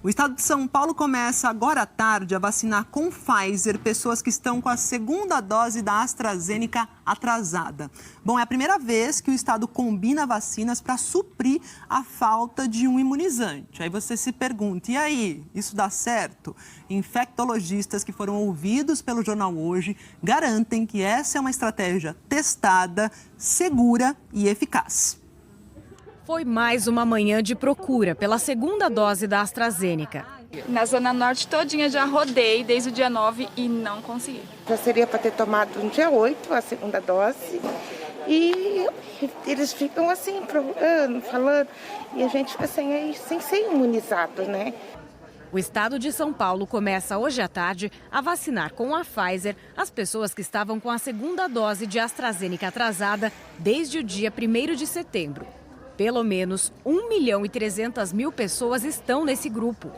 O estado de São Paulo começa agora à tarde a vacinar com Pfizer pessoas que estão com a segunda dose da AstraZeneca atrasada. Bom, é a primeira vez que o estado combina vacinas para suprir a falta de um imunizante. Aí você se pergunta, e aí, isso dá certo? Infectologistas que foram ouvidos pelo Jornal Hoje garantem que essa é uma estratégia testada, segura e eficaz. Foi mais uma manhã de procura pela segunda dose da AstraZeneca. Na Zona Norte todinha já rodei desde o dia 9 e não consegui. Já seria para ter tomado no dia 8 a segunda dose. E eles ficam assim, falando, e a gente fica sem ser imunizado, né? O estado de São Paulo começa hoje à tarde a vacinar com a Pfizer as pessoas que estavam com a segunda dose de AstraZeneca atrasada desde o dia 1º de setembro. Pelo menos 1.300.000 pessoas estão nesse grupo.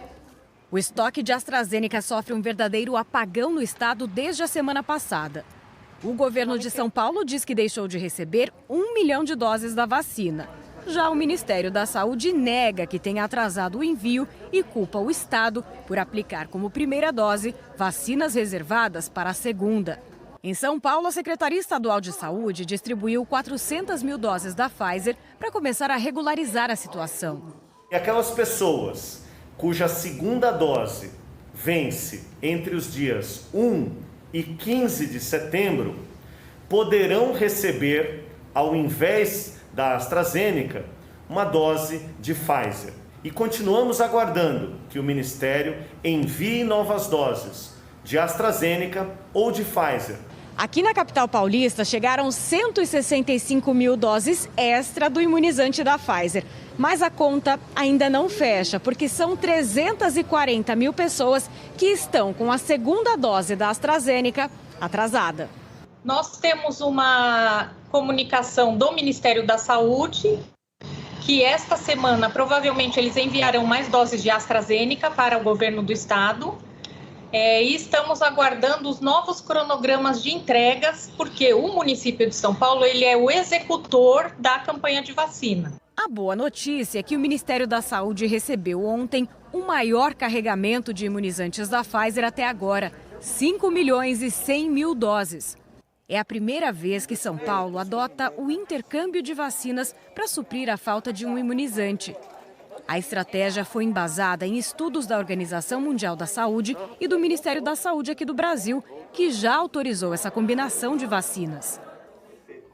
O estoque de AstraZeneca sofre um verdadeiro apagão no estado desde a semana passada. O governo de São Paulo diz que deixou de receber 1 milhão de doses da vacina. Já o Ministério da Saúde nega que tenha atrasado o envio e culpa o estado por aplicar como primeira dose vacinas reservadas para a segunda. Em São Paulo, a Secretaria Estadual de Saúde distribuiu 400.000 doses da Pfizer para começar a regularizar a situação. E aquelas pessoas cuja segunda dose vence entre os dias 1 e 15 de setembro poderão receber, ao invés da AstraZeneca, uma dose de Pfizer. E continuamos aguardando que o Ministério envie novas doses de AstraZeneca ou de Pfizer. Aqui na capital paulista chegaram 165.000 doses extra do imunizante da Pfizer. Mas a conta ainda não fecha, porque são 340.000 pessoas que estão com a segunda dose da AstraZeneca atrasada. Nós temos uma comunicação do Ministério da Saúde que esta semana provavelmente eles enviarão mais doses de AstraZeneca para o governo do estado. E estamos aguardando os novos cronogramas de entregas, porque o município de São Paulo ele é o executor da campanha de vacina. A boa notícia é que o Ministério da Saúde recebeu ontem o maior carregamento de imunizantes da Pfizer até agora, 5.100.000 doses. É a primeira vez que São Paulo adota o intercâmbio de vacinas para suprir a falta de um imunizante. A estratégia foi embasada em estudos da Organização Mundial da Saúde e do Ministério da Saúde aqui do Brasil, que já autorizou essa combinação de vacinas.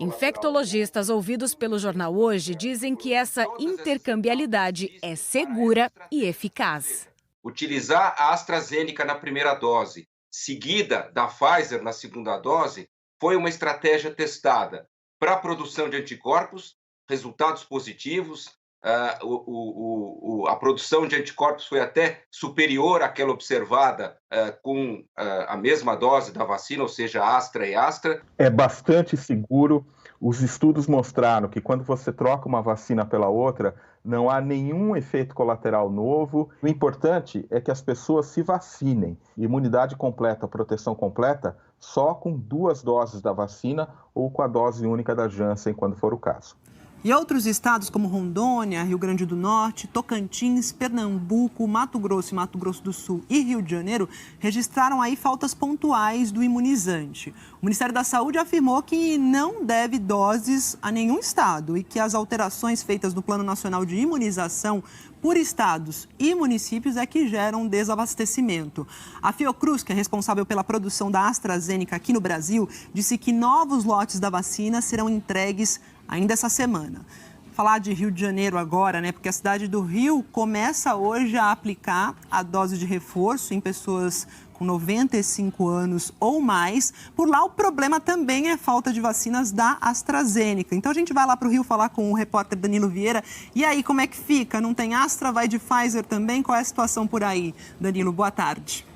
Infectologistas ouvidos pelo Jornal Hoje dizem que essa intercambiabilidade é segura e eficaz. Utilizar a AstraZeneca na primeira dose, seguida da Pfizer na segunda dose, foi uma estratégia testada para a produção de anticorpos, resultados positivos. A produção de anticorpos foi até superior àquela observada com a mesma dose da vacina, ou seja, Astra e Astra. É bastante seguro. Os estudos mostraram que quando você troca uma vacina pela outra, não há nenhum efeito colateral novo. O importante é que as pessoas se vacinem. Imunidade completa, proteção completa, só com 2 doses da vacina ou com a dose única da Janssen, quando for o caso. E outros estados como Rondônia, Rio Grande do Norte, Tocantins, Pernambuco, Mato Grosso e Mato Grosso do Sul e Rio de Janeiro registraram aí faltas pontuais do imunizante. O Ministério da Saúde afirmou que não deve doses a nenhum estado e que as alterações feitas no Plano Nacional de Imunização por estados e municípios é que geram desabastecimento. A Fiocruz, que é responsável pela produção da AstraZeneca aqui no Brasil, disse que novos lotes da vacina serão entregues ainda essa semana. Falar de Rio de Janeiro agora, né? Porque a cidade do Rio começa hoje a aplicar a dose de reforço em pessoas com 95 anos ou mais. Por lá, o problema também é falta de vacinas da AstraZeneca. Então, a gente vai lá para o Rio falar com o repórter Danilo Vieira. E aí, como é que fica? Não tem Astra? Vai de Pfizer também? Qual é a situação por aí? Danilo, boa tarde.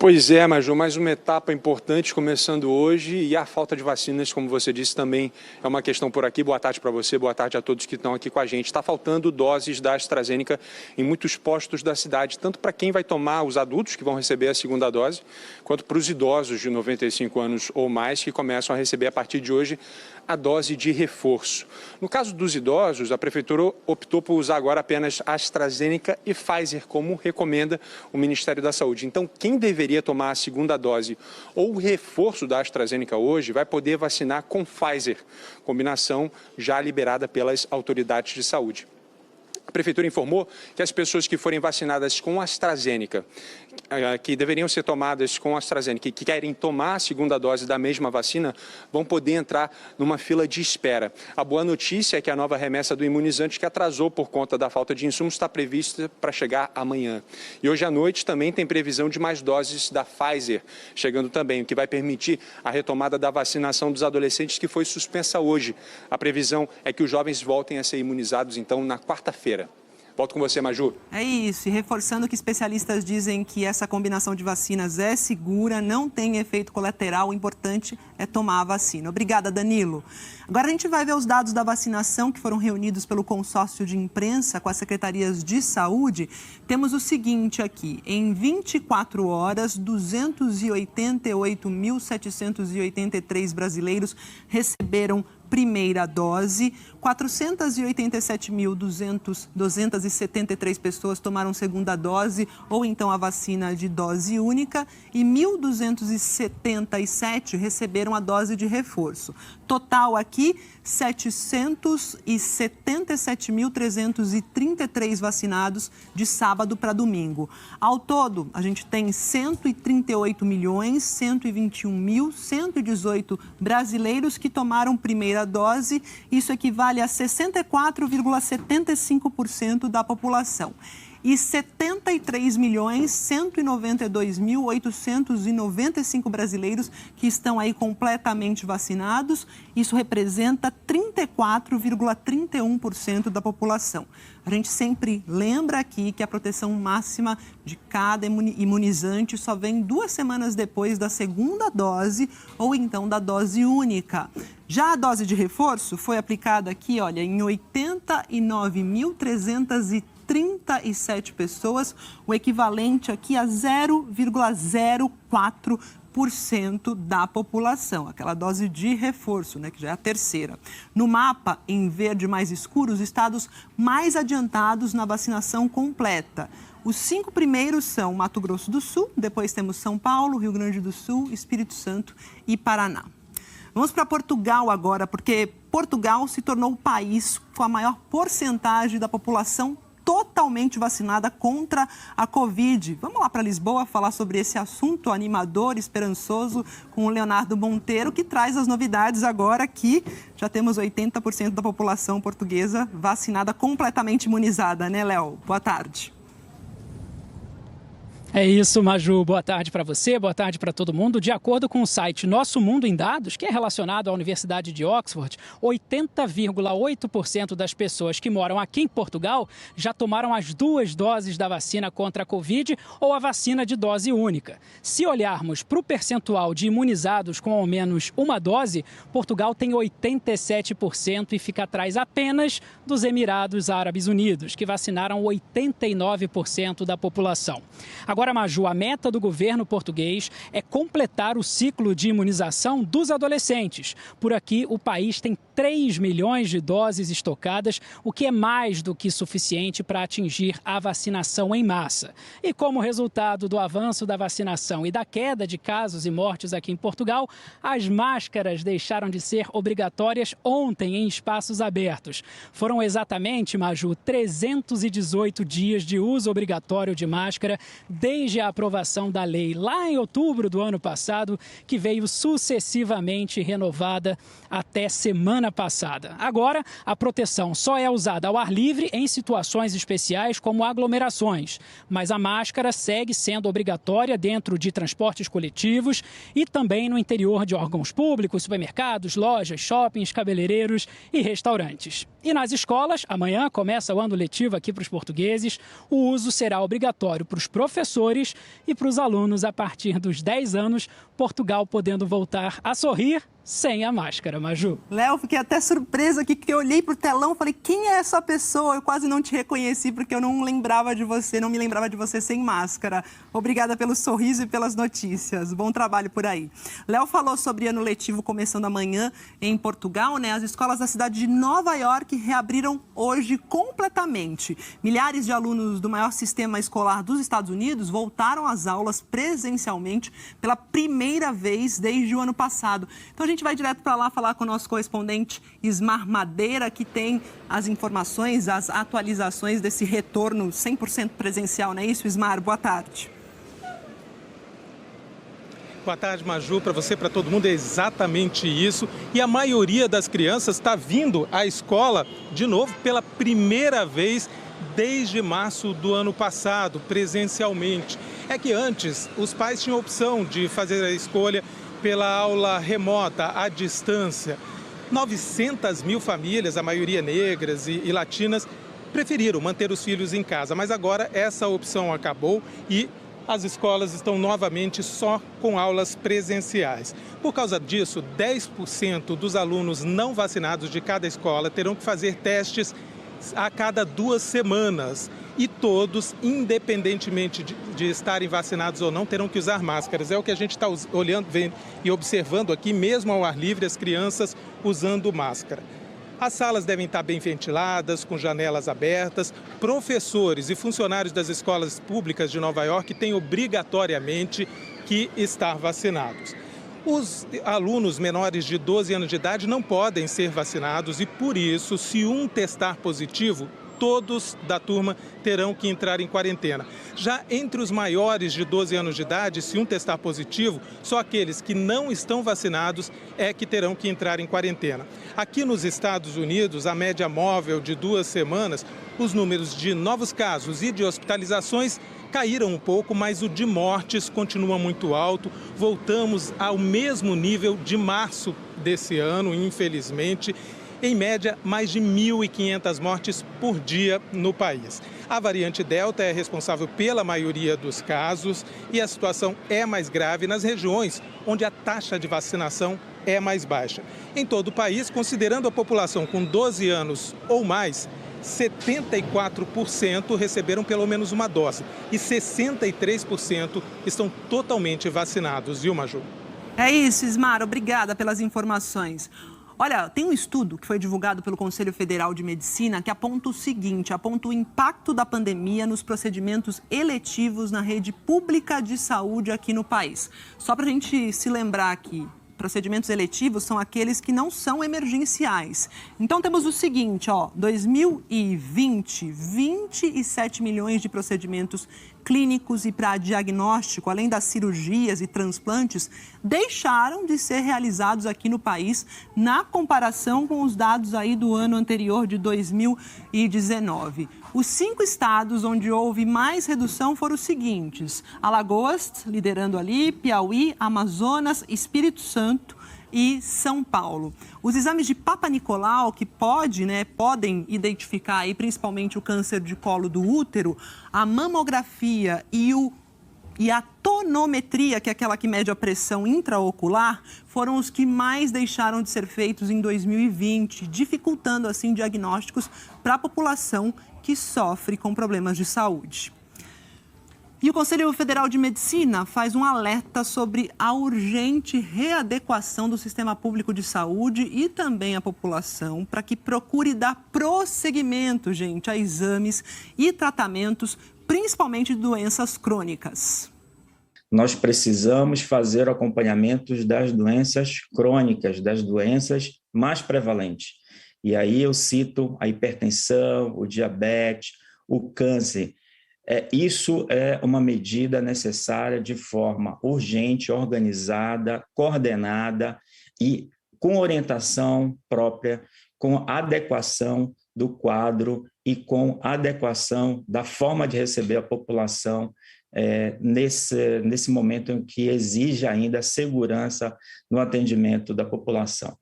Pois é, Maju, mais uma etapa importante começando hoje e a falta de vacinas, como você disse, também é uma questão por aqui. Boa tarde para você, boa tarde a todos que estão aqui com a gente. Está faltando doses da AstraZeneca em muitos postos da cidade, tanto para quem vai tomar, os adultos que vão receber a segunda dose, quanto para os idosos de 95 anos ou mais que começam a receber a partir de hoje a dose de reforço. No caso dos idosos, a Prefeitura optou por usar agora apenas AstraZeneca e Pfizer, como recomenda o Ministério da Saúde. Então, quem deveria tomar a segunda dose ou o reforço da AstraZeneca hoje vai poder vacinar com Pfizer, combinação já liberada pelas autoridades de saúde. A Prefeitura informou que as pessoas que forem vacinadas com AstraZeneca, que deveriam ser tomadas com AstraZeneca e que querem tomar a segunda dose da mesma vacina, vão poder entrar numa fila de espera. A boa notícia é que a nova remessa do imunizante, que atrasou por conta da falta de insumos, está prevista para chegar amanhã. E hoje à noite também tem previsão de mais doses da Pfizer, chegando também, o que vai permitir a retomada da vacinação dos adolescentes, que foi suspensa hoje. A previsão é que os jovens voltem a ser imunizados, então, na quarta-feira. Volto com você, Maju. É isso, e reforçando que especialistas dizem que essa combinação de vacinas é segura, não tem efeito colateral, o importante é tomar a vacina. Obrigada, Danilo. Agora a gente vai ver os dados da vacinação que foram reunidos pelo consórcio de imprensa com as secretarias de saúde. Temos o seguinte aqui, em 24 horas, 288.783 brasileiros receberam primeira dose, 487.273 pessoas tomaram segunda dose ou então a vacina de dose única e 1.277 receberam a dose de reforço. Total aqui, 777.333 vacinados de sábado para domingo. Ao todo, a gente tem 138.121.118 brasileiros que tomaram primeira dose. Isso equivale a 64,75% da população. E 73.192.895 brasileiros que estão aí completamente vacinados. Isso representa 34,31% da população. A gente sempre lembra aqui que a proteção máxima de cada imunizante só vem 2 semanas depois da segunda dose ou então da dose única. Já a dose de reforço foi aplicada aqui, olha, em 89.337 pessoas, o equivalente aqui a 0,04% da população, aquela dose de reforço, né, que já é a terceira. No mapa, em verde mais escuro, os estados mais adiantados na vacinação completa. Os 5 primeiros são Mato Grosso do Sul, depois temos São Paulo, Rio Grande do Sul, Espírito Santo e Paraná. Vamos para Portugal agora, porque Portugal se tornou o país com a maior porcentagem da população totalmente vacinada contra a Covid. Vamos lá para Lisboa falar sobre esse assunto animador, esperançoso, com o Leonardo Monteiro, que traz as novidades agora que já temos 80% da população portuguesa vacinada, completamente imunizada, né, Léo? Boa tarde. É isso, Maju. Boa tarde para você, boa tarde para todo mundo. De acordo com o site Nosso Mundo em Dados, que é relacionado à Universidade de Oxford, 80,8% das pessoas que moram aqui em Portugal já tomaram as 2 doses da vacina contra a Covid ou a vacina de dose única. Se olharmos para o percentual de imunizados com ao menos uma dose, Portugal tem 87% e fica atrás apenas dos Emirados Árabes Unidos, que vacinaram 89% da população. Agora, Maju, a meta do governo português é completar o ciclo de imunização dos adolescentes. Por aqui, o país tem 3 milhões de doses estocadas, o que é mais do que suficiente para atingir a vacinação em massa. E como resultado do avanço da vacinação e da queda de casos e mortes aqui em Portugal, as máscaras deixaram de ser obrigatórias ontem em espaços abertos. Foram exatamente, Maju, 318 dias de uso obrigatório de máscara desde a aprovação da lei lá em outubro do ano passado, que veio sucessivamente renovada até semana semana passada. Agora, a proteção só é usada ao ar livre em situações especiais como aglomerações, mas a máscara segue sendo obrigatória dentro de transportes coletivos e também no interior de órgãos públicos, supermercados, lojas, shoppings, cabeleireiros e restaurantes. E nas escolas, amanhã começa o ano letivo aqui para os portugueses, o uso será obrigatório para os professores e para os alunos a partir dos 10 anos, Portugal podendo voltar a sorrir sem a máscara, Maju. Léo, fiquei até surpresa aqui, que eu olhei pro telão e falei, quem é essa pessoa? Eu quase não te reconheci, porque eu não me lembrava de você sem máscara. Obrigada pelo sorriso e pelas notícias. Bom trabalho por aí. Léo falou sobre ano letivo começando amanhã em Portugal, né? As escolas da cidade de Nova York reabriram hoje completamente. Milhares de alunos do maior sistema escolar dos Estados Unidos voltaram às aulas presencialmente pela primeira vez desde o ano passado. Então, a gente vai direto para lá falar com o nosso correspondente Ismar Madeira, que tem as informações, as atualizações desse retorno 100% presencial, não é isso, Ismar? Boa tarde. Boa tarde, Maju, para você, para todo mundo, é exatamente isso. E a maioria das crianças está vindo à escola, de novo, pela primeira vez desde março do ano passado, presencialmente. É que antes, os pais tinham a opção de fazer a escolha pela aula remota, à distância. 900 mil famílias, a maioria negras e latinas, preferiram manter os filhos em casa. Mas agora essa opção acabou e as escolas estão novamente só com aulas presenciais. Por causa disso, 10% dos alunos não vacinados de cada escola terão que fazer testes a cada 2 semanas. E todos, independentemente de estarem vacinados ou não, terão que usar máscaras. É o que a gente está olhando e observando aqui, mesmo ao ar livre, as crianças usando máscara. As salas devem estar bem ventiladas, com janelas abertas. Professores e funcionários das escolas públicas de Nova York têm obrigatoriamente que estar vacinados. Os alunos menores de 12 anos de idade não podem ser vacinados e, por isso, se um testar positivo, todos da turma terão que entrar em quarentena. Já entre os maiores de 12 anos de idade, se um testar positivo, só aqueles que não estão vacinados é que terão que entrar em quarentena. Aqui nos Estados Unidos, a média móvel de 2 semanas, os números de novos casos e de hospitalizações caíram um pouco, mas o de mortes continua muito alto. Voltamos ao mesmo nível de março desse ano, infelizmente. Em média, mais de 1.500 mortes por dia no país. A variante Delta é responsável pela maioria dos casos e a situação é mais grave nas regiões onde a taxa de vacinação é mais baixa. Em todo o país, considerando a população com 12 anos ou mais, 74% receberam pelo menos uma dose e 63% estão totalmente vacinados, viu, Maju? É isso, Ismar. Obrigada pelas informações. Olha, tem um estudo que foi divulgado pelo Conselho Federal de Medicina que aponta o seguinte, aponta o impacto da pandemia nos procedimentos eletivos na rede pública de saúde aqui no país. Só para a gente se lembrar aqui, procedimentos eletivos são aqueles que não são emergenciais. Então temos o seguinte, 2020, 27 milhões de procedimentos clínicos e para diagnóstico, além das cirurgias e transplantes, deixaram de ser realizados aqui no país na comparação com os dados aí do ano anterior de 2019. Os 5 estados onde houve mais redução foram os seguintes: Alagoas, liderando ali, Piauí, Amazonas, Espírito Santo e São Paulo. Os exames de Papa Nicolau, que podem identificar aí principalmente o câncer de colo do útero, a mamografia e a tonometria, que é aquela que mede a pressão intraocular, foram os que mais deixaram de ser feitos em 2020, dificultando assim diagnósticos para a população que sofre com problemas de saúde. E o Conselho Federal de Medicina faz um alerta sobre a urgente readequação do sistema público de saúde e também a população para que procure dar prosseguimento, gente, a exames e tratamentos, principalmente de doenças crônicas. Nós precisamos fazer acompanhamentos das doenças crônicas, das doenças mais prevalentes. E aí eu cito a hipertensão, o diabetes, o câncer. Isso é uma medida necessária de forma urgente, organizada, coordenada e com orientação própria, com adequação do quadro e com adequação da forma de receber a população nesse momento em que exige ainda segurança no atendimento da população.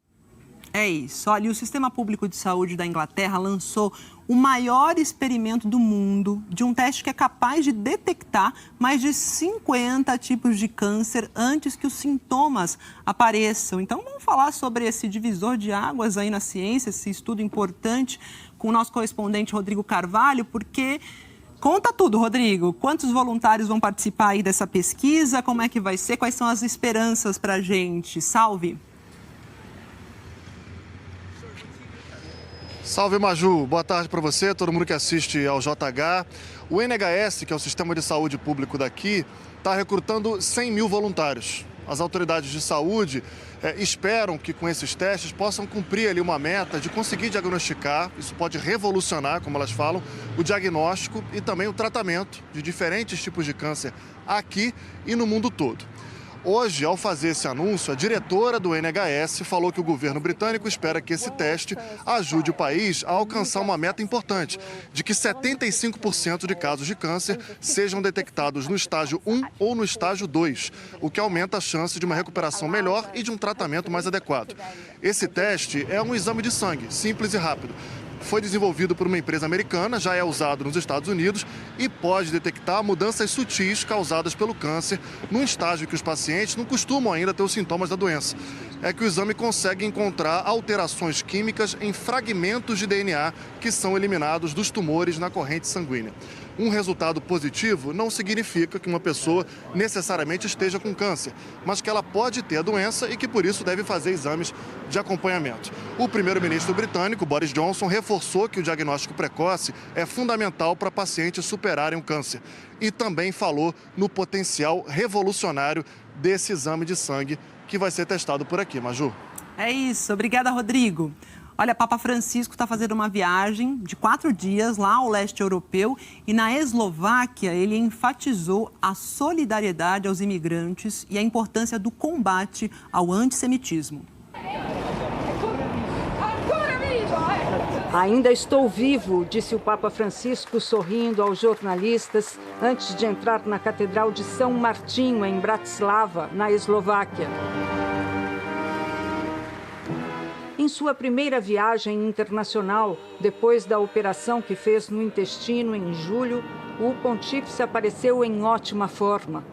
É isso. Olha, o Sistema Público de Saúde da Inglaterra lançou o maior experimento do mundo de um teste que é capaz de detectar mais de 50 tipos de câncer antes que os sintomas apareçam. Então, vamos falar sobre esse divisor de águas aí na ciência, esse estudo importante, com o nosso correspondente Rodrigo Carvalho, porque... Conta tudo, Rodrigo. Quantos voluntários vão participar aí dessa pesquisa? Como é que vai ser? Quais são as esperanças para a gente? Salve! Salve, Maju. Boa tarde para você, todo mundo que assiste ao JH. O NHS, que é o Sistema de Saúde Público daqui, está recrutando 100 mil voluntários. As autoridades de saúde esperam que com esses testes possam cumprir ali uma meta de conseguir diagnosticar, isso pode revolucionar, como elas falam, o diagnóstico e também o tratamento de diferentes tipos de câncer aqui e no mundo todo. Hoje, ao fazer esse anúncio, a diretora do NHS falou que o governo britânico espera que esse teste ajude o país a alcançar uma meta importante, de que 75% de casos de câncer sejam detectados no estágio 1 ou no estágio 2, o que aumenta a chance de uma recuperação melhor e de um tratamento mais adequado. Esse teste é um exame de sangue, simples e rápido. Foi desenvolvido por uma empresa americana, já é usado nos Estados Unidos e pode detectar mudanças sutis causadas pelo câncer num estágio que os pacientes não costumam ainda ter os sintomas da doença. É que o exame consegue encontrar alterações químicas em fragmentos de DNA que são eliminados dos tumores na corrente sanguínea. Um resultado positivo não significa que uma pessoa necessariamente esteja com câncer, mas que ela pode ter a doença e que por isso deve fazer exames de acompanhamento. O primeiro-ministro britânico, Boris Johnson, reforçou que o diagnóstico precoce é fundamental para pacientes superarem o câncer e também falou no potencial revolucionário desse exame de sangue que vai ser testado por aqui, Maju. É isso. Obrigada, Rodrigo. Olha, Papa Francisco está fazendo uma viagem de 4 dias lá ao leste europeu e na Eslováquia ele enfatizou a solidariedade aos imigrantes e a importância do combate ao antissemitismo. Ainda estou vivo, disse o Papa Francisco sorrindo aos jornalistas antes de entrar na Catedral de São Martinho, em Bratislava, na Eslováquia. Em sua primeira viagem internacional, depois da operação que fez no intestino em julho, o pontífice apareceu em ótima forma.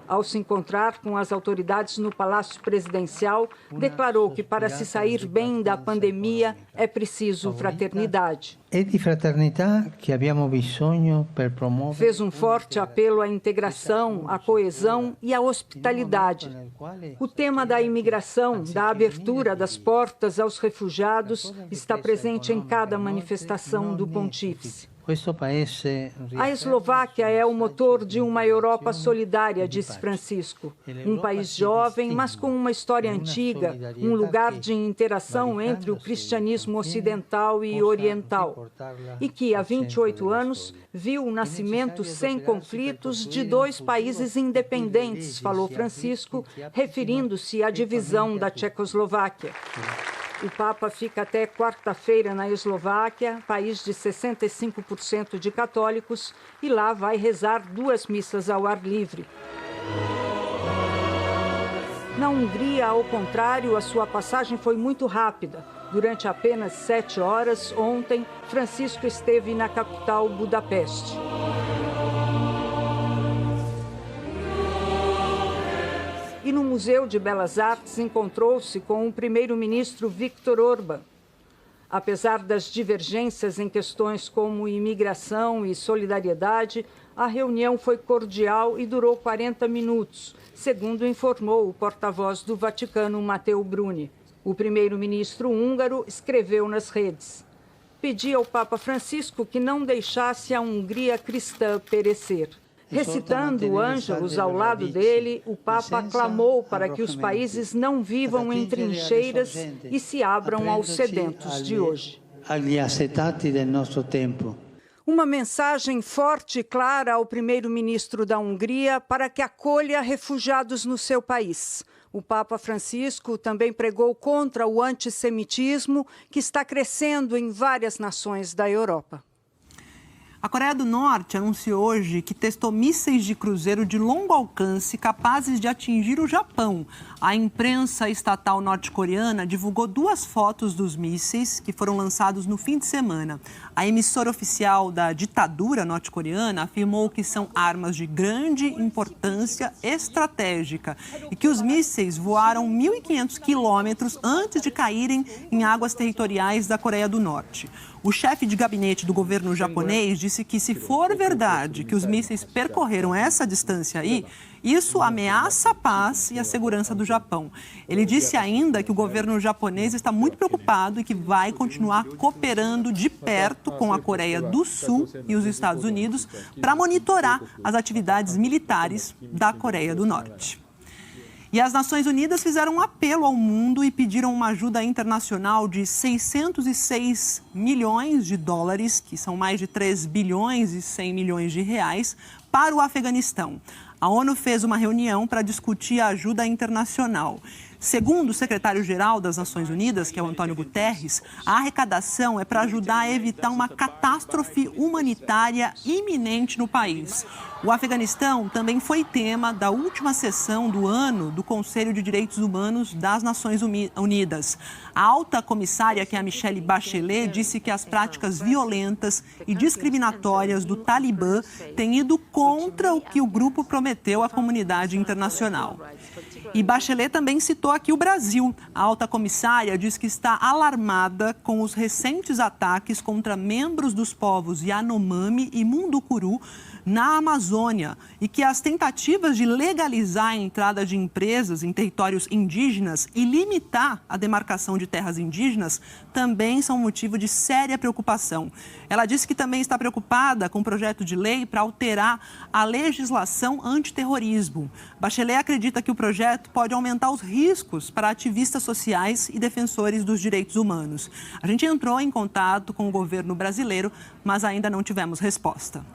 Ao se encontrar com as autoridades no Palácio Presidencial, declarou que para se sair bem da pandemia é preciso fraternidade. É de fraternidade que abbiamo bisogno per promuovere. Fez um forte apelo à integração, à coesão e à hospitalidade. O tema da imigração, da abertura das portas aos refugiados, está presente em cada manifestação do pontífice. A Eslováquia é o motor de uma Europa solidária, disse Francisco. Um país jovem, mas com uma história antiga, um lugar de interação entre o cristianismo ocidental e oriental. E que, há 28 anos, viu o nascimento sem conflitos de 2 países independentes, falou Francisco, referindo-se à divisão da Tchecoslováquia. O Papa fica até quarta-feira na Eslováquia, país de 65% de católicos, e lá vai rezar 2 missas ao ar livre. Na Hungria, ao contrário, a sua passagem foi muito rápida. Durante apenas 7 horas, ontem, Francisco esteve na capital, Budapeste. E no Museu de Belas Artes encontrou-se com o primeiro-ministro Viktor Orbán. Apesar das divergências em questões como imigração e solidariedade, a reunião foi cordial e durou 40 minutos, segundo informou o porta-voz do Vaticano, Matteo Bruni. O primeiro-ministro húngaro escreveu nas redes: pedi ao Papa Francisco que não deixasse a Hungria cristã perecer. Recitando Ângelus ao lado dele, o Papa clamou para que os países não vivam em trincheiras e se abram aos sedentos de hoje. Uma mensagem forte e clara ao primeiro-ministro da Hungria para que acolha refugiados no seu país. O Papa Francisco também pregou contra o antissemitismo, que está crescendo em várias nações da Europa. A Coreia do Norte anunciou hoje que testou mísseis de cruzeiro de longo alcance capazes de atingir o Japão. A imprensa estatal norte-coreana divulgou 2 fotos dos mísseis que foram lançados no fim de semana. A emissora oficial da ditadura norte-coreana afirmou que são armas de grande importância estratégica e que os mísseis voaram 1.500 quilômetros antes de caírem em águas territoriais da Coreia do Norte. O chefe de gabinete do governo japonês disse que, se for verdade que os mísseis percorreram essa distância aí, isso ameaça a paz e a segurança do Japão. Ele disse ainda que o governo japonês está muito preocupado e que vai continuar cooperando de perto com a Coreia do Sul e os Estados Unidos para monitorar as atividades militares da Coreia do Norte. E as Nações Unidas fizeram um apelo ao mundo e pediram uma ajuda internacional de 606 milhões de dólares, que são mais de 3 bilhões e 100 milhões de reais, para o Afeganistão. A ONU fez uma reunião para discutir a ajuda internacional. Segundo o secretário-geral das Nações Unidas, que é o Antônio Guterres, a arrecadação é para ajudar a evitar uma catástrofe humanitária iminente no país. O Afeganistão também foi tema da última sessão do ano do Conselho de Direitos Humanos das Nações Unidas. A alta comissária, que é a Michelle Bachelet, disse que as práticas violentas e discriminatórias do Talibã têm ido contra o que o grupo prometeu à comunidade internacional. E Bachelet também citou aqui o Brasil. A alta comissária diz que está alarmada com os recentes ataques contra membros dos povos Yanomami e Munducuru na Amazônia e que as tentativas de legalizar a entrada de empresas em territórios indígenas e limitar a demarcação de terras indígenas também são motivo de séria preocupação. Ela disse que também está preocupada com o projeto de lei para alterar a legislação antiterrorismo. Bachelet acredita que o projeto pode aumentar os riscos para ativistas sociais e defensores dos direitos humanos. A gente entrou em contato com o governo brasileiro, mas ainda não tivemos resposta.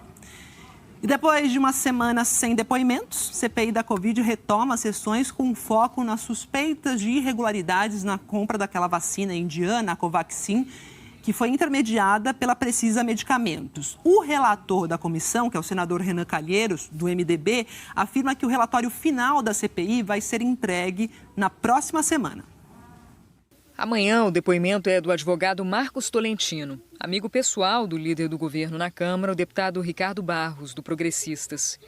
E depois de uma semana sem depoimentos, CPI da Covid retoma as sessões com foco nas suspeitas de irregularidades na compra daquela vacina indiana, a Covaxin, que foi intermediada pela Precisa Medicamentos. O relator da comissão, que é o senador Renan Calheiros, do MDB, afirma que o relatório final da CPI vai ser entregue na próxima semana. Amanhã, o depoimento é do advogado Marcos Tolentino, amigo pessoal do líder do governo na Câmara, o deputado Ricardo Barros, do Progressistas.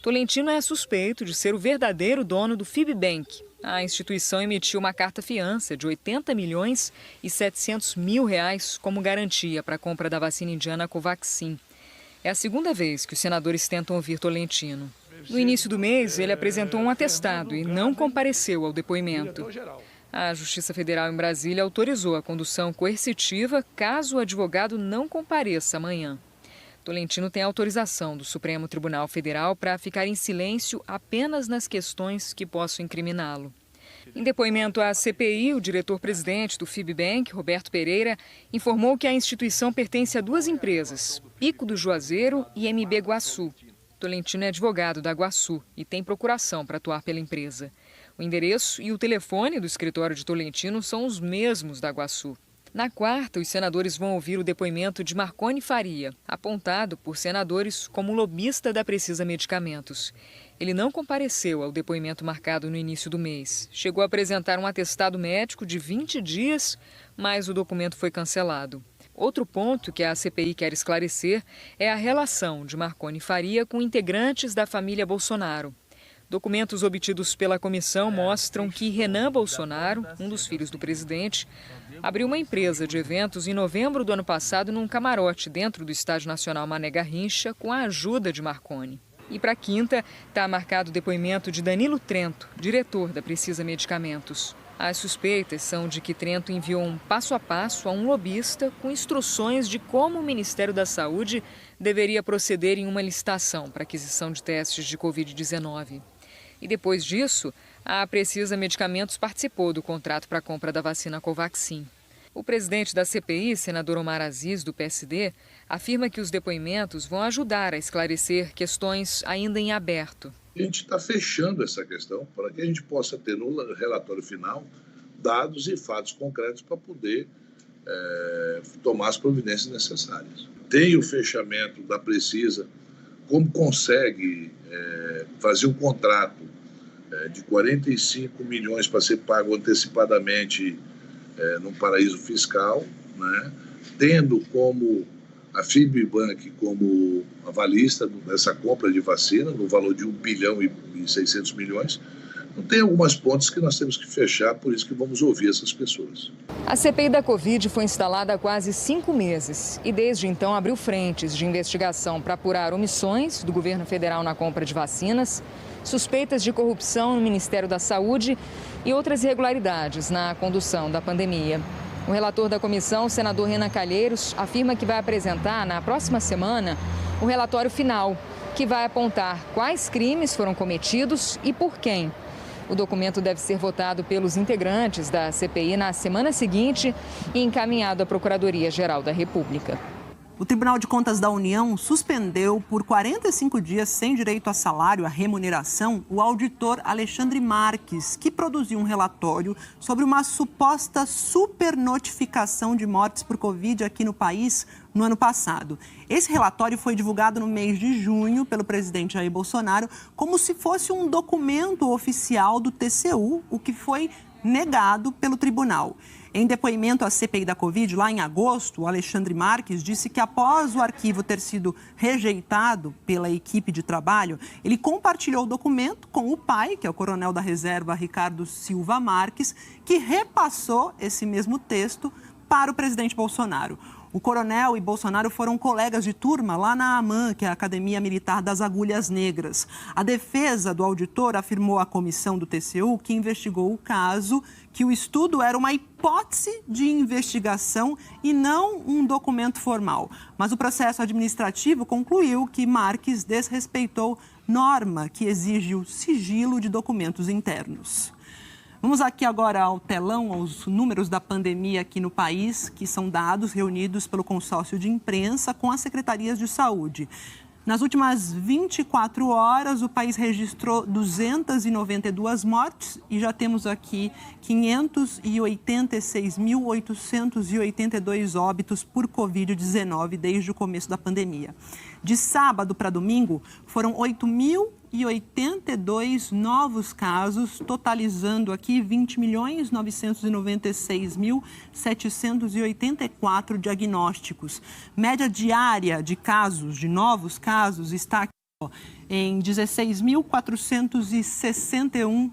Tolentino é suspeito de ser o verdadeiro dono do Fibbank. A instituição emitiu uma carta-fiança de 80 milhões e 700 mil reais como garantia para a compra da vacina indiana Covaxin. É a segunda vez que os senadores tentam ouvir Tolentino. No início do mês, ele apresentou um atestado e não compareceu ao depoimento. A Justiça Federal em Brasília autorizou a condução coercitiva caso o advogado não compareça amanhã. Tolentino tem autorização do Supremo Tribunal Federal para ficar em silêncio apenas nas questões que possam incriminá-lo. Em depoimento à CPI, o diretor-presidente do Fibbank, Roberto Pereira, informou que a instituição pertence a 2 empresas, Pico do Juazeiro e MB Guaçu. Tolentino é advogado da Guaçu e tem procuração para atuar pela empresa. O endereço e o telefone do escritório de Tolentino são os mesmos da Guaçu. Na quarta, os senadores vão ouvir o depoimento de Marconi Faria, apontado por senadores como lobista da Precisa Medicamentos. Ele não compareceu ao depoimento marcado no início do mês. Chegou a apresentar um atestado médico de 20 dias, mas o documento foi cancelado. Outro ponto que a CPI quer esclarecer é a relação de Marconi Faria com integrantes da família Bolsonaro. Documentos obtidos pela comissão mostram que Renan Bolsonaro, um dos filhos do presidente, abriu uma empresa de eventos em novembro do ano passado num camarote dentro do Estádio Nacional Mané Garrincha com a ajuda de Marconi. E para quinta está marcado o depoimento de Danilo Trento, diretor da Precisa Medicamentos. As suspeitas são de que Trento enviou um passo a passo a um lobista com instruções de como o Ministério da Saúde deveria proceder em uma licitação para aquisição de testes de Covid-19. E depois disso, a Precisa Medicamentos participou do contrato para a compra da vacina Covaxin. O presidente da CPI, senador Omar Aziz, do PSD, Afirma que os depoimentos vão ajudar a esclarecer questões ainda em aberto. A gente está fechando essa questão para que a gente possa ter no relatório final dados e fatos concretos para poder tomar as providências necessárias. Tem o fechamento da Precisa, como consegue fazer um contrato de 45 milhões para ser pago antecipadamente num paraíso fiscal, né? Tendo como a Fibribank como avalista dessa compra de vacina, no valor de 1 bilhão e 600 milhões, não tem algumas pontes que nós temos que fechar, por isso que vamos ouvir essas pessoas. A CPI da Covid foi instalada há quase 5 meses e desde então abriu frentes de investigação para apurar omissões do governo federal na compra de vacinas, suspeitas de corrupção no Ministério da Saúde e outras irregularidades na condução da pandemia. O relator da comissão, o senador Renan Calheiros, afirma que vai apresentar na próxima semana o relatório final, que vai apontar quais crimes foram cometidos e por quem. O documento deve ser votado pelos integrantes da CPI na semana seguinte e encaminhado à Procuradoria-Geral da República. O Tribunal de Contas da União suspendeu por 45 dias sem direito a salário, a remuneração, o auditor Alexandre Marques, que produziu um relatório sobre uma suposta supernotificação de mortes por Covid aqui no país no ano passado. Esse relatório foi divulgado no mês de junho pelo presidente Jair Bolsonaro como se fosse um documento oficial do TCU, o que foi negado pelo tribunal. Em depoimento à CPI da Covid, lá em agosto, o Alexandre Marques disse que após o arquivo ter sido rejeitado pela equipe de trabalho, ele compartilhou o documento com o pai, que é o coronel da reserva Ricardo Silva Marques, que repassou esse mesmo texto para o presidente Bolsonaro. O coronel e Bolsonaro foram colegas de turma lá na AMAN, que é a Academia Militar das Agulhas Negras. A defesa do auditor afirmou à comissão do TCU que investigou o caso, que o estudo era uma hipótese de investigação e não um documento formal. Mas o processo administrativo concluiu que Marques desrespeitou norma que exige o sigilo de documentos internos. Vamos aqui agora ao telão, aos números da pandemia aqui no país, que são dados reunidos pelo consórcio de imprensa com as secretarias de saúde. Nas últimas 24 horas, o país registrou 292 mortes e já temos aqui 586.882 óbitos por Covid-19 desde o começo da pandemia. De sábado para domingo, foram 8.082 novos casos, totalizando aqui 20.996.784 diagnósticos. Média diária de casos, de novos casos, está aqui, em 16.461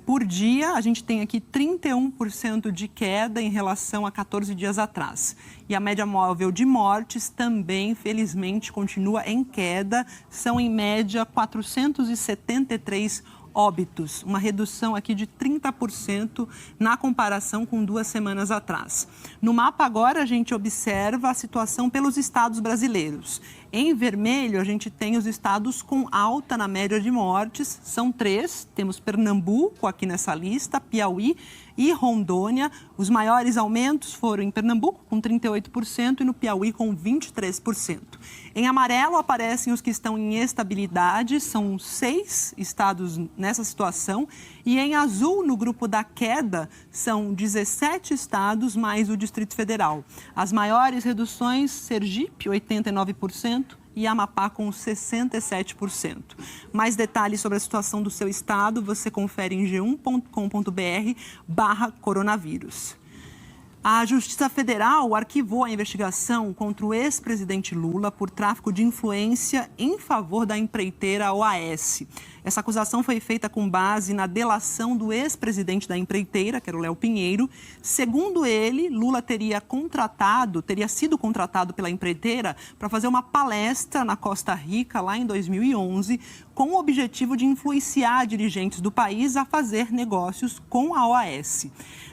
por dia. A gente tem aqui 31% de queda em relação a 14 dias atrás. E a média móvel de mortes também, felizmente, continua em queda. São, em média, 473 óbitos, uma redução aqui de 30% na comparação com 2 semanas atrás. No mapa agora a gente observa a situação pelos estados brasileiros. Em vermelho a gente tem os estados com alta na média de mortes, são 3, temos Pernambuco aqui nessa lista, Piauí e Rondônia. Os maiores aumentos foram em Pernambuco, com 38%, e no Piauí, com 23%. Em amarelo aparecem os que estão em estabilidade, são 6 estados nessa situação. E em azul, no grupo da queda, são 17 estados mais o Distrito Federal. As maiores reduções, Sergipe, 89%. E Amapá com 67%. Mais detalhes sobre a situação do seu estado você confere em g1.com.br/coronavírus. A Justiça Federal arquivou a investigação contra o ex-presidente Lula por tráfico de influência em favor da empreiteira OAS. Essa acusação foi feita com base na delação do ex-presidente da empreiteira, que era o Léo Pinheiro. Segundo ele, Lula teria sido contratado pela empreiteira para fazer uma palestra na Costa Rica, lá em 2011, com o objetivo de influenciar dirigentes do país a fazer negócios com a OAS.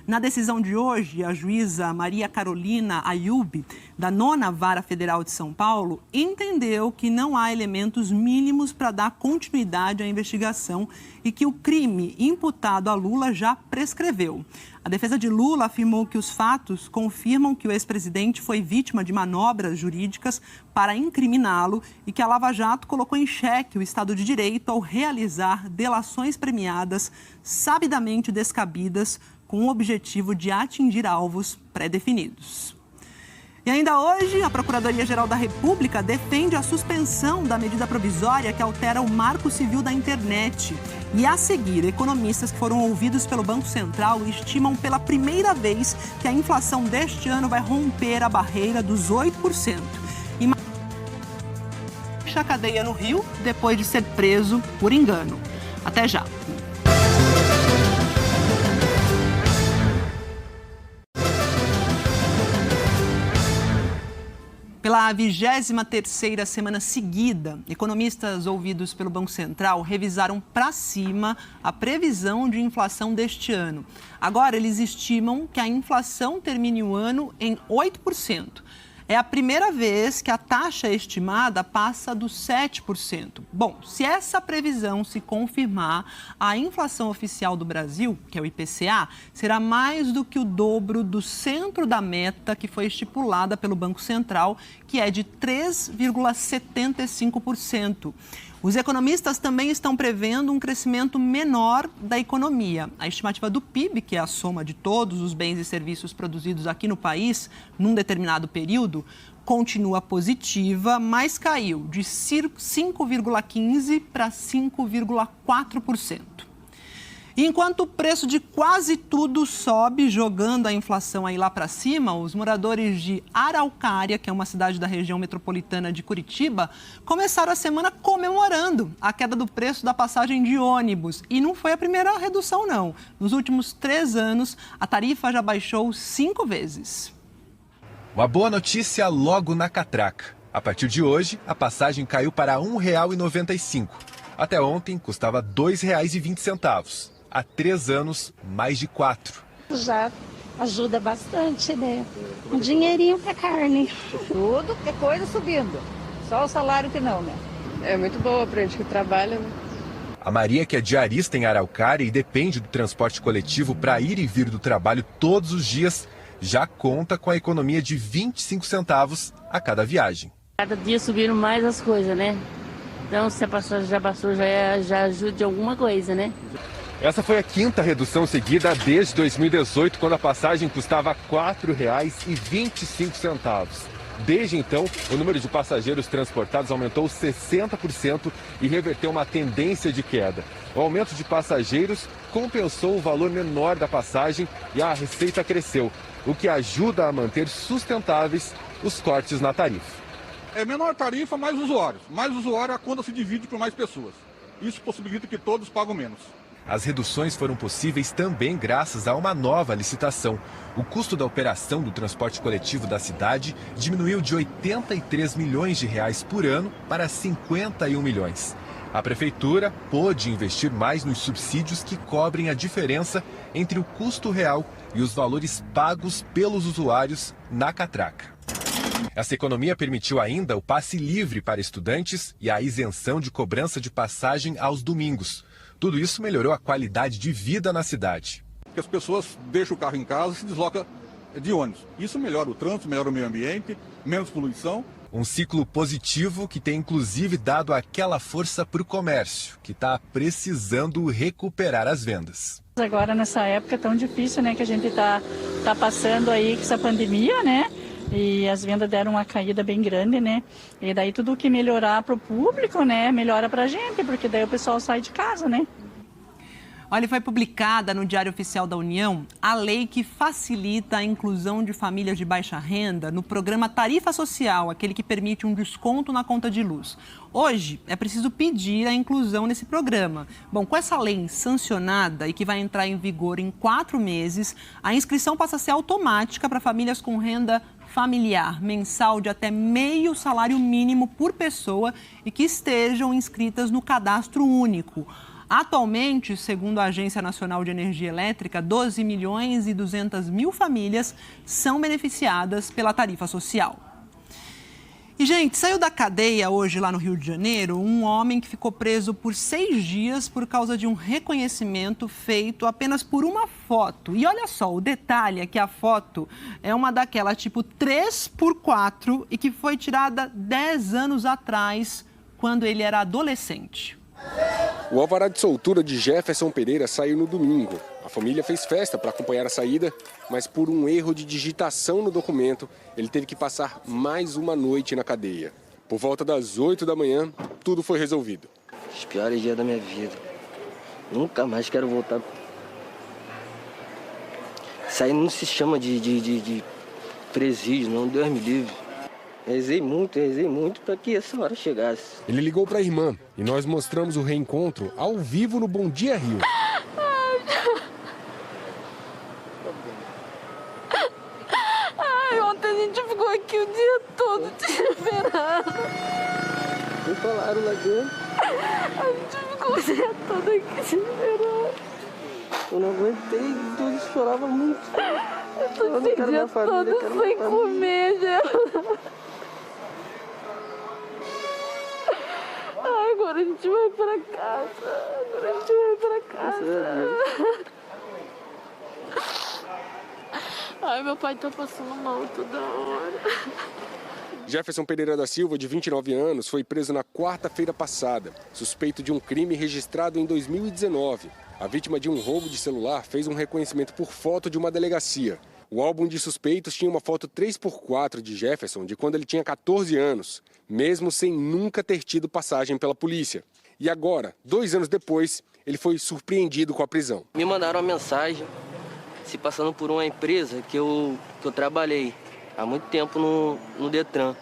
Na decisão de hoje, a juíza Maria Carolina Ayub da 9ª Vara Federal de São Paulo entendeu que não há elementos mínimos para dar continuidade à investigação e que o crime imputado a Lula já prescreveu. A defesa de Lula afirmou que os fatos confirmam que o ex-presidente foi vítima de manobras jurídicas para incriminá-lo e que a Lava Jato colocou em xeque o Estado de Direito ao realizar delações premiadas sabidamente descabidas com o objetivo de atingir alvos pré-definidos. E ainda hoje, a Procuradoria-Geral da República defende a suspensão da medida provisória que altera o Marco Civil da Internet. E a seguir, economistas que foram ouvidos pelo Banco Central estimam pela primeira vez que a inflação deste ano vai romper a barreira dos 8%. E fecha a cadeia no Rio depois de ser preso por engano. Até já. Pela 23ª semana seguida, economistas ouvidos pelo Banco Central revisaram para cima a previsão de inflação deste ano. Agora, eles estimam que a inflação termine o ano em 8%. É a primeira vez que a taxa estimada passa dos 7%. Bom, se essa previsão se confirmar, a inflação oficial do Brasil, que é o IPCA, será mais do que o dobro do centro da meta que foi estipulada pelo Banco Central, que é de 3,75%. Os economistas também estão prevendo um crescimento menor da economia. A estimativa do PIB, que é a soma de todos os bens e serviços produzidos aqui no país, num determinado período, continua positiva, mas caiu de 5,15% para 5,4%. Enquanto o preço de quase tudo sobe, jogando a inflação aí lá para cima, os moradores de Araucária, que é uma cidade da região metropolitana de Curitiba, começaram a semana comemorando a queda do preço da passagem de ônibus. E não foi a primeira redução, não. Nos últimos 3 anos, a tarifa já baixou 5 vezes. Uma boa notícia logo na catraca. A partir de hoje, a passagem caiu para R$ 1,95. Até ontem, custava R$ 2,20. Há 3 anos, mais de 4. Já ajuda bastante, né? Um dinheirinho pra carne. Tudo, que coisa subindo. Só o salário que não, né? É muito boa pra gente que trabalha, né? A Maria, que é diarista em Araucária e depende do transporte coletivo para ir e vir do trabalho todos os dias, já conta com a economia de 25 centavos a cada viagem. Cada dia subiram mais as coisas, né? Então, se a passagem já passou, já ajuda de alguma coisa, né? Essa foi a 5ª redução seguida desde 2018, quando a passagem custava R$ 4,25. Desde então, o número de passageiros transportados aumentou 60% e reverteu uma tendência de queda. O aumento de passageiros compensou o valor menor da passagem e a receita cresceu, o que ajuda a manter sustentáveis os cortes na tarifa. É menor tarifa, mais usuários. Mais usuário, a conta se divide por mais pessoas. Isso possibilita que todos pagam menos. As reduções foram possíveis também graças a uma nova licitação. O custo da operação do transporte coletivo da cidade diminuiu de R$ 83 milhões por ano para 51 milhões. A prefeitura pôde investir mais nos subsídios que cobrem a diferença entre o custo real e os valores pagos pelos usuários na catraca. Essa economia permitiu ainda o passe livre para estudantes e a isenção de cobrança de passagem aos domingos. Tudo isso melhorou a qualidade de vida na cidade. Que as pessoas deixam o carro em casa e se deslocam de ônibus. Isso melhora o trânsito, melhora o meio ambiente, menos poluição. Um ciclo positivo que tem inclusive dado aquela força para o comércio, que está precisando recuperar as vendas. Agora nessa época tão difícil, né, que a gente tá passando aí com essa pandemia, né? E as vendas deram uma caída bem grande, né? E daí tudo que melhorar para o público, né, melhora para a gente, porque daí o pessoal sai de casa, né? Olha, foi publicada no Diário Oficial da União a lei que facilita a inclusão de famílias de baixa renda no programa Tarifa Social, aquele que permite um desconto na conta de luz. Hoje, é preciso pedir a inclusão nesse programa. Bom, com essa lei sancionada e que vai entrar em vigor em 4 meses, a inscrição passa a ser automática para famílias com renda familiar mensal de até meio salário mínimo por pessoa e que estejam inscritas no cadastro único. Atualmente, segundo a Agência Nacional de Energia Elétrica, 12 milhões e 200 mil famílias são beneficiadas pela tarifa social. E, gente, saiu da cadeia hoje lá no Rio de Janeiro um homem que ficou preso por 6 dias por causa de um reconhecimento feito apenas por uma foto. E olha só, o detalhe é que a foto é uma daquela tipo 3x4 e que foi tirada 10 anos atrás, quando ele era adolescente. O alvará de soltura de Jefferson Pereira saiu no domingo. A família fez festa para acompanhar a saída, mas por um erro de digitação no documento, ele teve que passar mais uma noite na cadeia. Por volta das 8 da manhã, tudo foi resolvido. Os piores dias da minha vida. Nunca mais quero voltar. Isso aí não se chama de presídio, não. Deus me livre. Rezei muito para que essa hora chegasse. Ele ligou para a irmã e nós mostramos o reencontro ao vivo no Bom Dia Rio. Ai, ontem a gente ficou aqui o dia todo te esperando. Me falaram lá dentro. A gente ficou o dia todo aqui te esperando. Eu não aguentei, todos choravam muito. Eu tô esse dia todo sem comer, já. Ai, agora a gente vai pra casa. Ai, meu pai tá passando mal toda hora. Jefferson Pereira da Silva, de 29 anos, foi preso na quarta-feira passada, suspeito de um crime registrado em 2019. A vítima de um roubo de celular fez um reconhecimento por foto de uma delegacia. O álbum de suspeitos tinha uma foto 3x4 de Jefferson de quando ele tinha 14 anos, mesmo sem nunca ter tido passagem pela polícia. E agora, 2 anos depois, ele foi surpreendido com a prisão. Me mandaram uma mensagem se passando por uma empresa que eu trabalhei há muito tempo no Detran.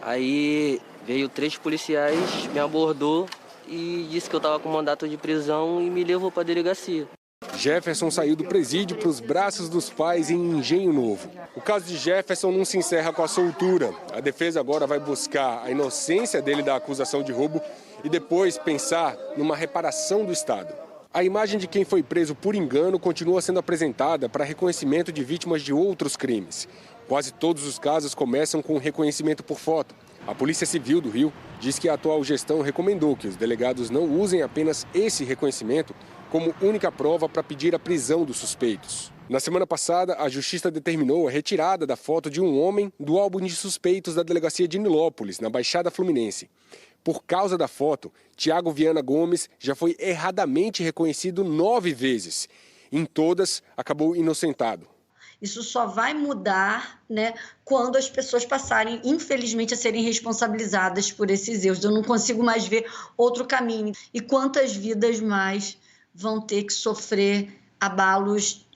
Aí veio 3 policiais, me abordou e disse que eu estava com mandato de prisão e me levou para a delegacia. Jefferson saiu do presídio para os braços dos pais em Engenho Novo. O caso de Jefferson não se encerra com a soltura. A defesa agora vai buscar a inocência dele da acusação de roubo e depois pensar numa reparação do Estado. A imagem de quem foi preso por engano continua sendo apresentada para reconhecimento de vítimas de outros crimes. Quase todos os casos começam com reconhecimento por foto. A Polícia Civil do Rio diz que a atual gestão recomendou que os delegados não usem apenas esse reconhecimento como única prova para pedir a prisão dos suspeitos. Na semana passada, a Justiça determinou a retirada da foto de um homem do álbum de suspeitos da delegacia de Nilópolis, na Baixada Fluminense. Por causa da foto, Tiago Viana Gomes já foi erradamente reconhecido 9 vezes. Em todas, acabou inocentado. Isso só vai mudar, né, quando as pessoas passarem, infelizmente, a serem responsabilizadas por esses erros. Eu não consigo mais ver outro caminho. E quantas vidas mais vão ter que sofrer abalos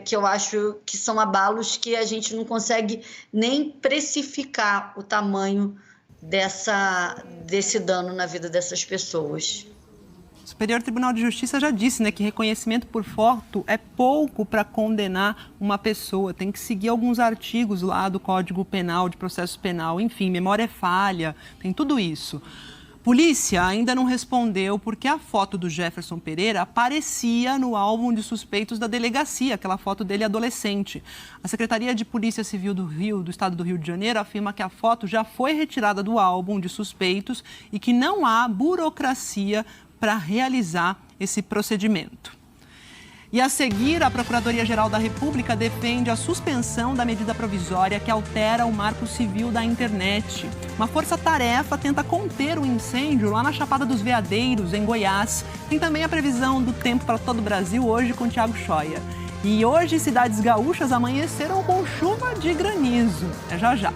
que eu acho que são abalos que a gente não consegue nem precificar o tamanho desse dano na vida dessas pessoas. O Superior Tribunal de Justiça já disse, né, que reconhecimento por foto é pouco para condenar uma pessoa. Tem que seguir alguns artigos lá do Código Penal, de processo penal, enfim, memória é falha, tem tudo isso. Polícia ainda não respondeu porque a foto do Jefferson Pereira aparecia no álbum de suspeitos da delegacia, aquela foto dele adolescente. A Secretaria de Polícia Civil do Estado do Rio de Janeiro afirma que a foto já foi retirada do álbum de suspeitos e que não há burocracia para realizar esse procedimento. E a seguir, a Procuradoria-Geral da República defende a suspensão da medida provisória que altera o marco civil da internet. Uma força-tarefa tenta conter o incêndio lá na Chapada dos Veadeiros, em Goiás. Tem também a previsão do tempo para todo o Brasil, hoje com Thiago Schoia. E hoje, cidades gaúchas amanheceram com chuva de granizo. É já já.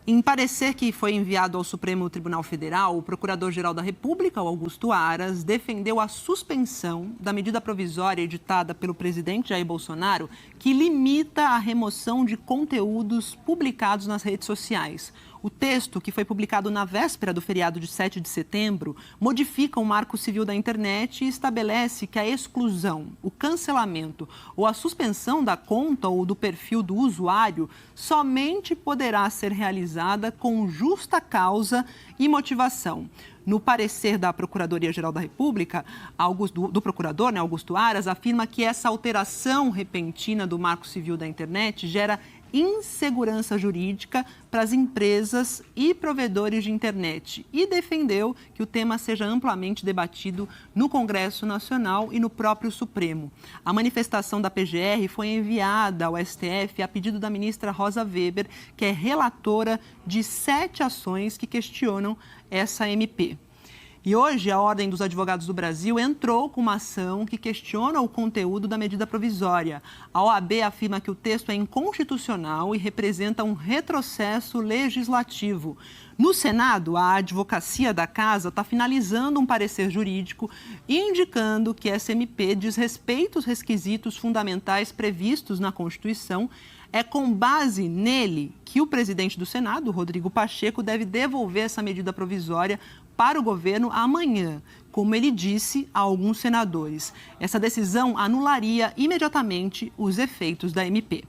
Em parecer que foi enviado ao Supremo Tribunal Federal, o Procurador-Geral da República, o Augusto Aras, defendeu a suspensão da medida provisória editada pelo presidente Jair Bolsonaro, que limita a remoção de conteúdos publicados nas redes sociais. O texto, que foi publicado na véspera do feriado de 7 de setembro, modifica o Marco Civil da Internet e estabelece que a exclusão, o cancelamento ou a suspensão da conta ou do perfil do usuário somente poderá ser realizada com justa causa e motivação. No parecer da Procuradoria-Geral da República, do procurador, Augusto Aras, afirma que essa alteração repentina do Marco Civil da Internet gera insegurança jurídica para as empresas e provedores de internet e defendeu que o tema seja amplamente debatido no Congresso Nacional e no próprio Supremo. A manifestação da PGR foi enviada ao STF a pedido da ministra Rosa Weber, que é relatora de 7 ações que questionam essa MP. E hoje, a Ordem dos Advogados do Brasil entrou com uma ação que questiona o conteúdo da medida provisória. A OAB afirma que o texto é inconstitucional e representa um retrocesso legislativo. No Senado, a advocacia da Casa está finalizando um parecer jurídico indicando que essa MP desrespeita os requisitos fundamentais previstos na Constituição. É com base nele que o presidente do Senado, Rodrigo Pacheco, deve devolver essa medida provisória para o governo amanhã, como ele disse a alguns senadores. Essa decisão anularia imediatamente os efeitos da MP.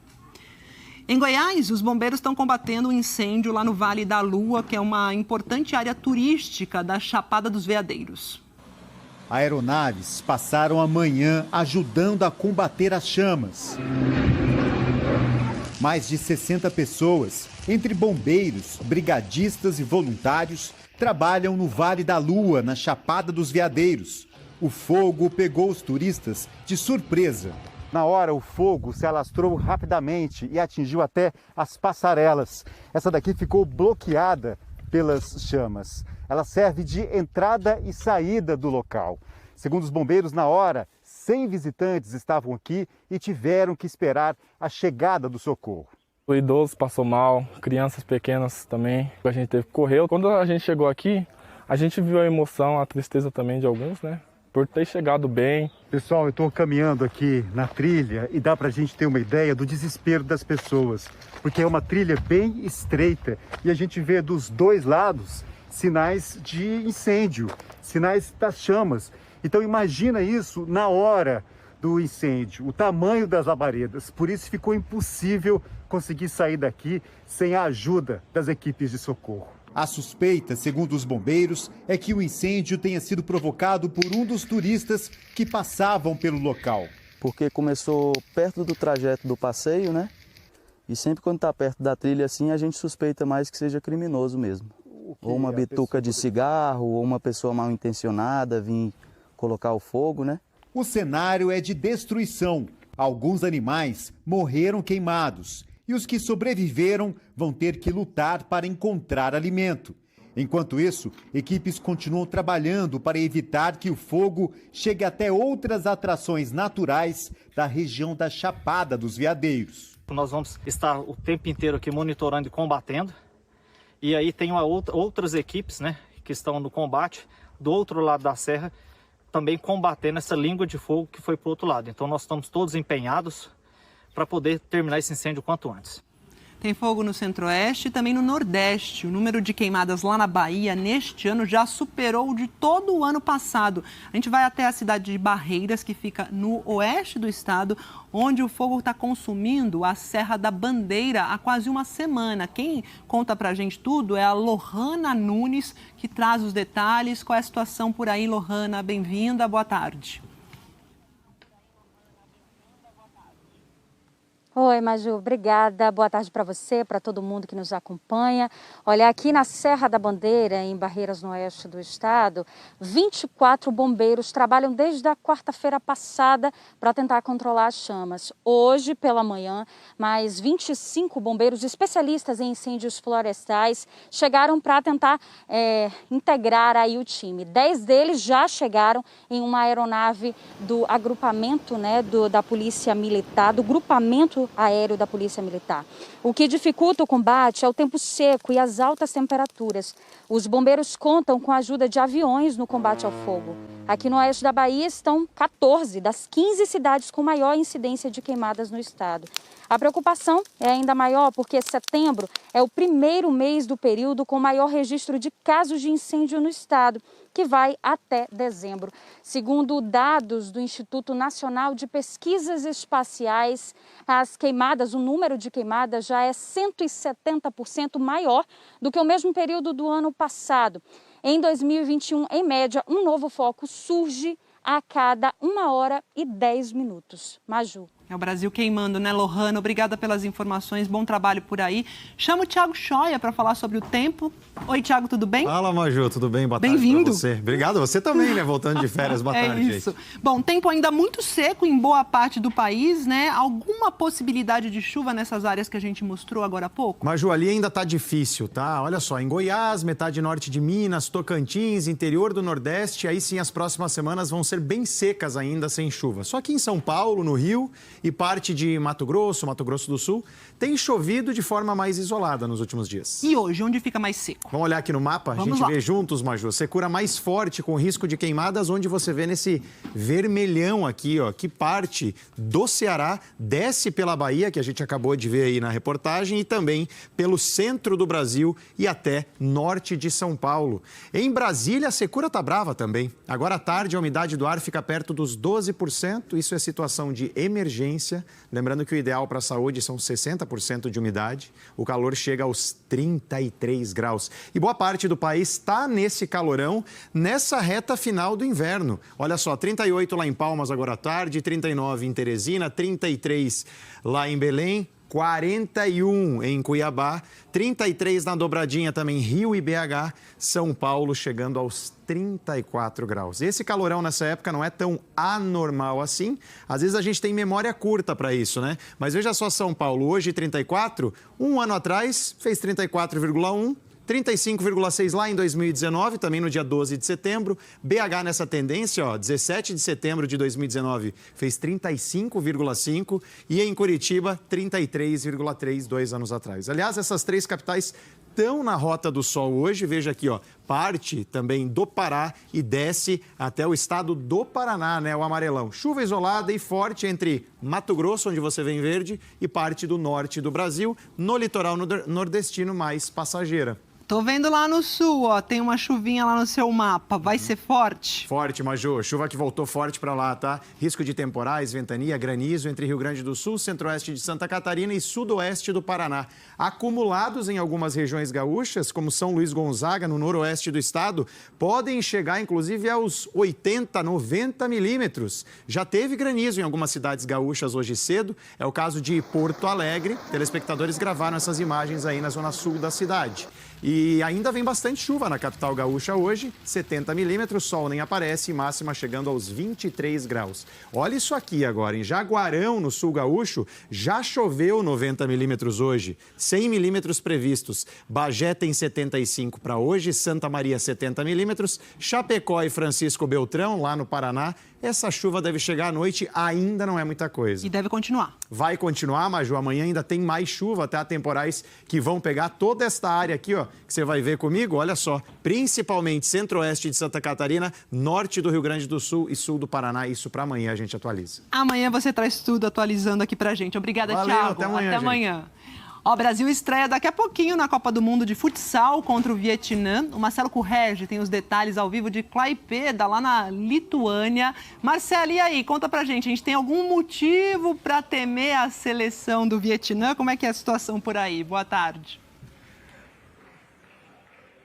Em Goiás, os bombeiros estão combatendo um incêndio lá no Vale da Lua, que é uma importante área turística da Chapada dos Veadeiros. Aeronaves passaram a manhã ajudando a combater as chamas. Mais de 60 pessoas, entre bombeiros, brigadistas e voluntários, trabalham no Vale da Lua, na Chapada dos Veadeiros. O fogo pegou os turistas de surpresa. Na hora, o fogo se alastrou rapidamente e atingiu até as passarelas. Essa daqui ficou bloqueada pelas chamas. Ela serve de entrada e saída do local. Segundo os bombeiros, na hora, 100 visitantes estavam aqui e tiveram que esperar a chegada do socorro. O idoso passou mal, crianças pequenas também. A gente teve que correr. Quando a gente chegou aqui, a gente viu a emoção, a tristeza também de alguns, né? Por ter chegado bem. Pessoal, eu estou caminhando aqui na trilha e dá para a gente ter uma ideia do desespero das pessoas. Porque é uma trilha bem estreita e a gente vê dos dois lados sinais de incêndio, sinais das chamas. Então imagina isso na hora do incêndio, o tamanho das labaredas. Por isso ficou impossível conseguir sair daqui sem a ajuda das equipes de socorro. A suspeita, segundo os bombeiros, é que o incêndio tenha sido provocado por um dos turistas que passavam pelo local. Porque começou perto do trajeto do passeio, né? E sempre quando está perto da trilha assim, a gente suspeita mais que seja criminoso mesmo. Ou uma bituca de cigarro, ou uma pessoa mal intencionada vir colocar o fogo, né? O cenário é de destruição. Alguns animais morreram queimados e os que sobreviveram vão ter que lutar para encontrar alimento. Enquanto isso, equipes continuam trabalhando para evitar que o fogo chegue até outras atrações naturais da região da Chapada dos Veadeiros. Nós vamos estar o tempo inteiro aqui monitorando e combatendo. E aí tem outras equipes, né, que estão no combate do outro lado da serra, também combatendo essa língua de fogo que foi para o outro lado. Então nós estamos todos empenhados para poder terminar esse incêndio o quanto antes. Tem fogo no Centro-Oeste e também no Nordeste. O número de queimadas lá na Bahia neste ano já superou o de todo o ano passado. A gente vai até a cidade de Barreiras, que fica no oeste do estado, onde o fogo está consumindo a Serra da Bandeira há quase uma semana. Quem conta pra gente tudo é a Lohana Nunes, que traz os detalhes. Qual é a situação por aí, Lohana? Bem-vinda, boa tarde. Oi, Maju, obrigada. Boa tarde para você, para todo mundo que nos acompanha. Olha, aqui na Serra da Bandeira, em Barreiras, no oeste do estado, 24 bombeiros trabalham desde a quarta-feira passada para tentar controlar as chamas. Hoje, pela manhã, mais 25 bombeiros especialistas em incêndios florestais chegaram para tentar integrar aí o time. 10 deles já chegaram em uma aeronave do agrupamento, né, da Polícia Militar, do grupamento Comando Aéreo da Polícia Militar. O que dificulta o combate é o tempo seco e as altas temperaturas. Os bombeiros contam com a ajuda de aviões no combate ao fogo. Aqui no oeste da Bahia estão 14 das 15 cidades com maior incidência de queimadas no estado. A preocupação é ainda maior porque setembro é o primeiro mês do período com maior registro de casos de incêndio no estado, que vai até dezembro. Segundo dados do Instituto Nacional de Pesquisas Espaciais, as queimadas, o número de queimadas já é 170% maior do que o mesmo período do ano passado. Em 2021, em média, um novo foco surge a cada 1 hora e 10 minutos. Maju. É o Brasil queimando, né, Lohana? Obrigada pelas informações, bom trabalho por aí. Chama o Thiago Choia para falar sobre o tempo. Oi, Thiago, tudo bem? Fala, Maju, tudo bem? Boa tarde pra você. Obrigado, você também, né? Voltando de férias, boa tarde. É isso. Bom, tempo ainda muito seco em boa parte do país, né? Alguma possibilidade de chuva nessas áreas que a gente mostrou agora há pouco? Maju, ali ainda tá difícil, tá? Olha só, em Goiás, metade norte de Minas, Tocantins, interior do Nordeste, aí sim as próximas semanas vão ser bem secas ainda, sem chuva. Só que em São Paulo, no Rio e parte de Mato Grosso do Sul, tem chovido de forma mais isolada nos últimos dias. E hoje, onde fica mais seco? Vamos olhar aqui no mapa, a gente vê juntos, Maju, secura mais forte com risco de queimadas, onde você vê nesse vermelhão aqui, ó, que parte do Ceará, desce pela Bahia, que a gente acabou de ver aí na reportagem, e também pelo centro do Brasil e até norte de São Paulo. Em Brasília, a secura tá brava também. Agora à tarde, a umidade do ar fica perto dos 12%, isso é situação de emergência. Lembrando que o ideal para a saúde são 60% de umidade. O calor chega aos 33 graus. E boa parte do país está nesse calorão, nessa reta final do inverno. Olha só, 38 lá em Palmas agora à tarde, 39 em Teresina, 33 lá em Belém, 41 em Cuiabá, 33 na dobradinha também, Rio e BH, São Paulo chegando aos 34 graus. Esse calorão nessa época não é tão anormal assim. Às vezes a gente tem memória curta para isso, né? Mas veja só, São Paulo hoje 34, um ano atrás fez 34,1. 35,6 lá em 2019, também no dia 12 de setembro. BH nessa tendência, ó, 17 de setembro de 2019 fez 35,5 e em Curitiba 33,3 2 anos atrás. Aliás, essas três capitais estão na rota do sol hoje. Veja aqui, ó, parte também do Pará e desce até o estado do Paraná, né, o amarelão. Chuva isolada e forte entre Mato Grosso, onde você vê em verde, e parte do norte do Brasil. No litoral nordestino, mais passageira. Tô vendo lá no sul, ó, tem uma chuvinha lá no seu mapa. Vai ser forte? Forte, Maju. Chuva que voltou forte para lá, tá? Risco de temporais, ventania, granizo entre Rio Grande do Sul, centro-oeste de Santa Catarina e sudoeste do Paraná. Acumulados em algumas regiões gaúchas, como São Luís Gonzaga, no noroeste do estado, podem chegar, inclusive, aos 80, 90 milímetros. Já teve granizo em algumas cidades gaúchas hoje cedo. É o caso de Porto Alegre. Telespectadores gravaram essas imagens aí na zona sul da cidade. E ainda vem bastante chuva na capital gaúcha hoje, 70 milímetros, sol nem aparece, máxima chegando aos 23 graus. Olha isso aqui agora, em Jaguarão, no sul gaúcho, já choveu 90 milímetros hoje, 100 milímetros previstos. Bagé tem 75 para hoje, Santa Maria 70 milímetros, Chapecó e Francisco Beltrão, lá no Paraná, essa chuva deve chegar à noite, ainda não é muita coisa. E deve continuar. Vai continuar, Maju, amanhã ainda tem mais chuva, até temporais que vão pegar toda esta área aqui, ó, que você vai ver comigo, olha só, principalmente centro-oeste de Santa Catarina, norte do Rio Grande do Sul e sul do Paraná, isso para amanhã a gente atualiza. Amanhã você traz tudo atualizando aqui pra gente. Obrigada, Valeu, Thiago. Até amanhã. Ó, o Brasil estreia daqui a pouquinho na Copa do Mundo de Futsal contra o Vietnã. O Marcelo Correge tem os detalhes ao vivo de Klaipėda, lá na Lituânia. Marcelo, e aí? Conta pra gente. A gente tem algum motivo para temer a seleção do Vietnã? Como é que é a situação por aí? Boa tarde.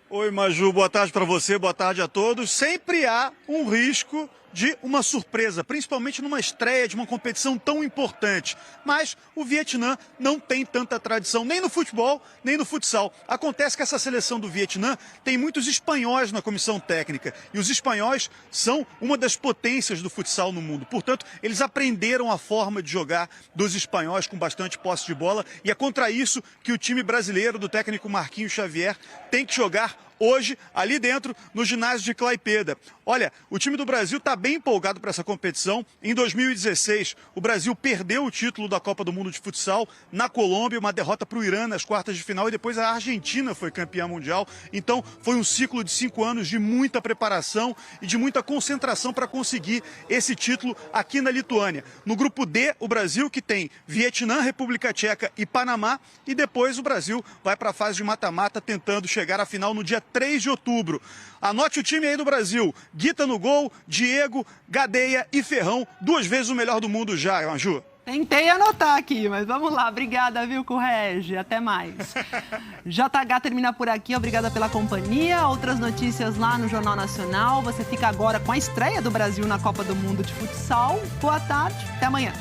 Oi, Maju. Boa tarde para você. Boa tarde a todos. Sempre há um risco de uma surpresa, principalmente numa estreia de uma competição tão importante. Mas o Vietnã não tem tanta tradição, nem no futebol, nem no futsal. Acontece que essa seleção do Vietnã tem muitos espanhóis na comissão técnica. E os espanhóis são uma das potências do futsal no mundo. Portanto, eles aprenderam a forma de jogar dos espanhóis com bastante posse de bola. E é contra isso que o time brasileiro do técnico Marquinhos Xavier tem que jogar hoje, ali dentro, no ginásio de Klaipėda. Olha, o time do Brasil está bem empolgado para essa competição. Em 2016, o Brasil perdeu o título da Copa do Mundo de Futsal na Colômbia, uma derrota para o Irã nas quartas de final, e depois a Argentina foi campeã mundial. Então, foi um ciclo de 5 anos de muita preparação e de muita concentração para conseguir esse título aqui na Lituânia. No grupo D, o Brasil, que tem Vietnã, República Tcheca e Panamá, e depois o Brasil vai para a fase de mata-mata, tentando chegar à final no dia 3 de outubro. Anote o time aí do Brasil: Guita no gol, Diego, Gadeia e Ferrão, 2 vezes o melhor do mundo já, Maju. Tentei anotar aqui, mas vamos lá. Obrigada, viu, Correge? Até mais. JH termina por aqui. Obrigada pela companhia. Outras notícias lá no Jornal Nacional. Você fica agora com a estreia do Brasil na Copa do Mundo de Futsal. Boa tarde. Até amanhã.